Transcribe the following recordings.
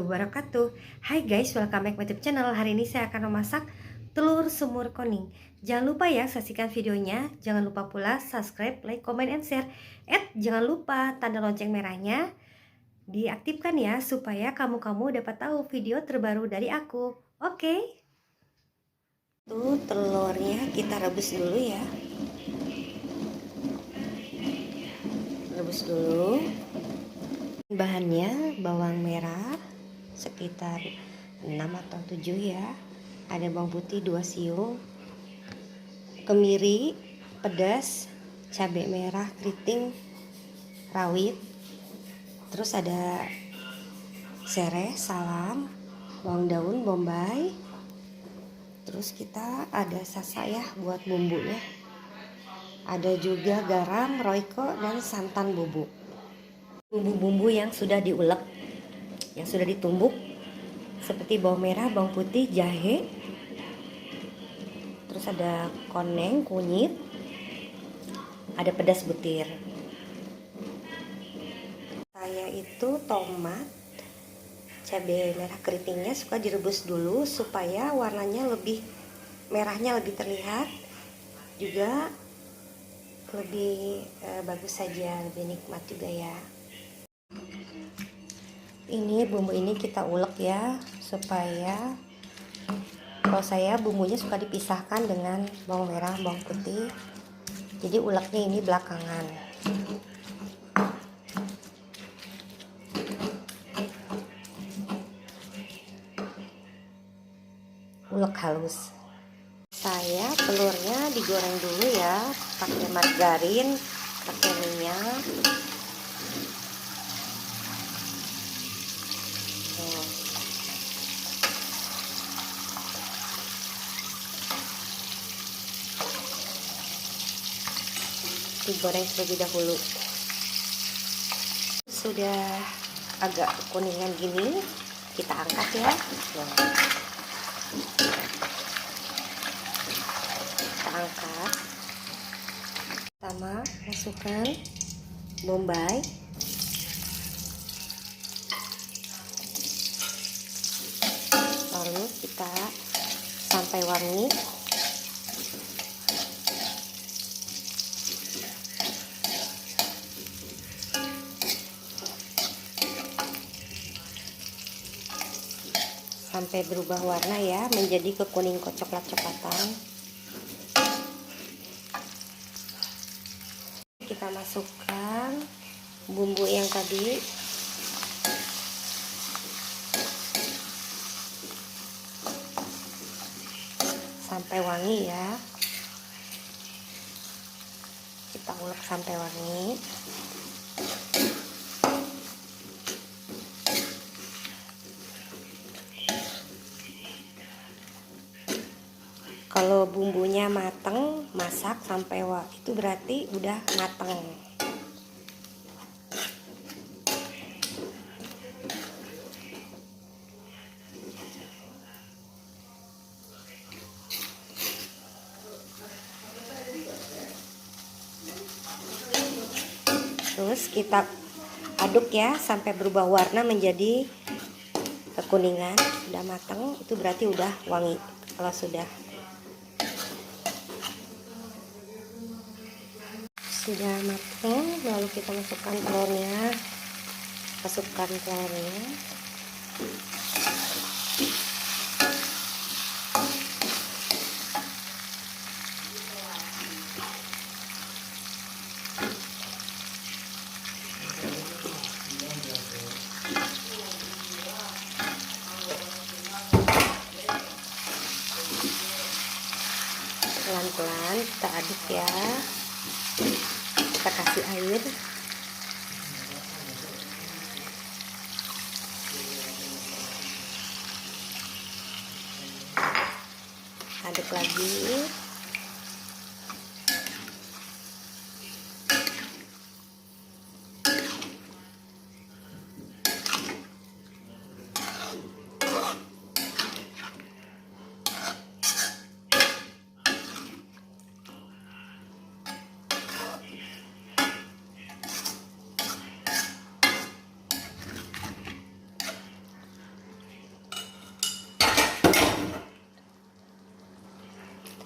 wabarakatuh. Hai guys, welcome back my YouTube channel. Hari ini saya akan memasak telur semur kuning. Jangan lupa ya saksikan videonya. Jangan lupa pula subscribe, like, comment, and share. Jangan lupa tanda lonceng merahnya diaktifkan ya, supaya kamu dapat tahu video terbaru dari aku. Oke. Tuh telurnya kita rebus dulu ya. Rebus dulu. Bahannya bawang merah sekitar 6 atau 7 ya. Ada bawang putih 2 siung, kemiri, pedas, cabai merah keriting, rawit. Terus ada serai, salam, bawang daun, bombay. Terus kita ada sasa ya buat bumbunya. Ada juga garam, royco, dan santan bubuk. Bumbu-bumbu yang sudah diulek, yang sudah ditumbuk, seperti bawang merah, bawang putih, jahe. Terus ada koneng, kunyit, ada pedas butir. Saya itu tomat, cabai merah keritingnya suka direbus dulu supaya warnanya merahnya lebih terlihat, juga lebih bagus saja, lebih nikmat juga ya. Ini bumbu ini kita ulek ya, supaya kalau saya bumbunya suka dipisahkan dengan bawang merah, bawang putih. Jadi uleknya ini belakangan. Ulek halus. Saya telurnya digoreng dulu ya, pakai margarin, pakai minyak. Digoreng terlebih dahulu. Sudah agak kuningan gini, kita angkat ya. Kita angkat. Pertama masukkan bombay, lalu kita sampai wangi. Sampai berubah warna ya, menjadi kekuning coklat-coklatan. Kita masukkan bumbu yang tadi. Sampai wangi ya. Kita ulek sampai wangi. Kalau bumbunya mateng, masak sampai itu berarti udah mateng. Terus kita aduk ya sampai berubah warna menjadi kekuningan. Udah mateng, itu berarti udah wangi. Kalau sudah matang, lalu kita masukkan telurnya. Pelan-pelan kita aduk ya. Kita kasih air. Aduk lagi.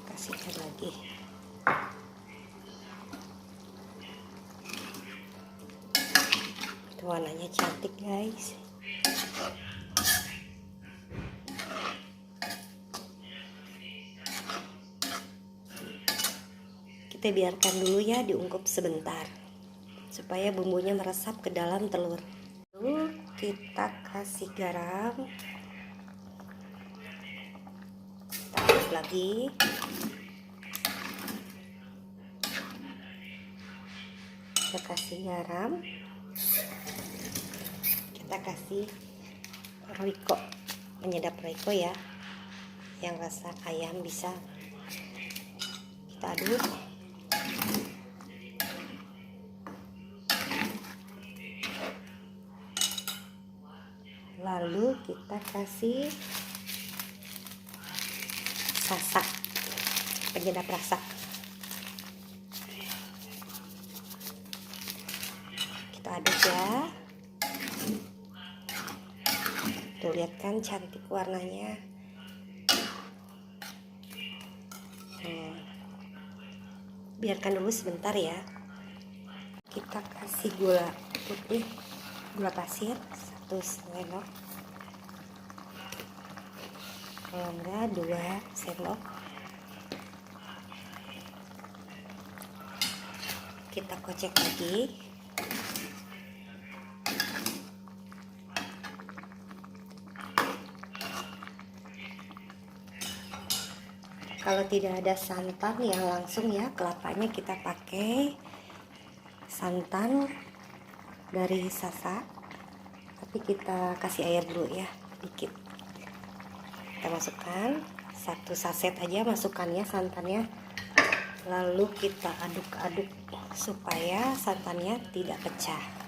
kasihkan lagi. Itu warnanya cantik guys. Kita biarkan dulu ya, diungkep sebentar supaya bumbunya meresap ke dalam telur. Lalu kita kasih garam, kita aduk lagi. Kita kasih garam, kita kasih roiko, penyedap roiko ya, yang rasa ayam bisa. Kita aduk. Lalu kita kasih sasa, penyedap rasa. Kita aduk ya. Tuh, lihat kan cantik warnanya. Biarkan dulu sebentar ya. Kita kasih gula putih, gula pasir 1 sendok, kalau enggak 2 sendok. Kita kocek lagi. Kalau tidak ada santan ya langsung ya kelapanya, kita pakai santan dari sasa, tapi kita kasih air dulu ya dikit. Kita masukkan 1 saset aja masukannya santannya, lalu kita aduk-aduk supaya santannya tidak pecah.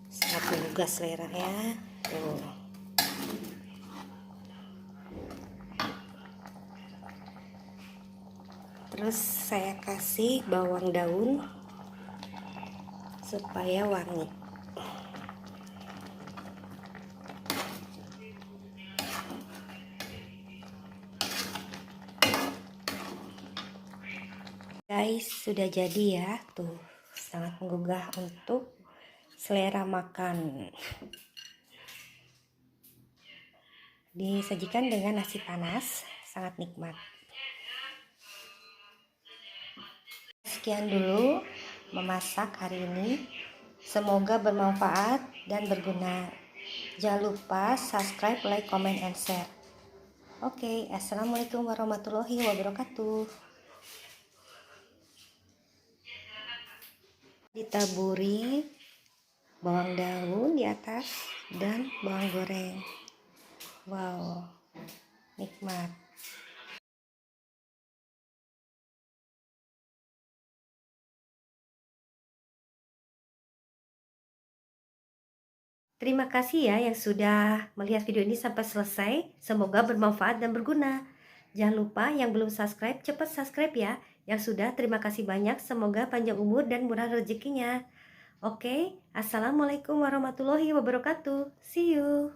Sangat menggugah selera ya. Tuh. Terus saya kasih bawang daun supaya wangi. Guys, sudah jadi ya. Tuh, sangat menggugah untuk selera makan. Disajikan dengan nasi panas, sangat nikmat. Sekian dulu memasak hari ini. Semoga bermanfaat dan berguna. Jangan lupa subscribe, like, comment, and share. Oke, assalamualaikum warahmatullahi wabarakatuh. Ditaburi bawang daun di atas dan bawang goreng. Wow, nikmat. Terima kasih ya yang sudah melihat video ini sampai selesai. Semoga bermanfaat dan berguna. Jangan lupa yang belum subscribe, cepat subscribe ya. Yang sudah, terima kasih banyak. Semoga panjang umur dan murah rezekinya. Oke, assalamualaikum warahmatullahi wabarakatuh. See you.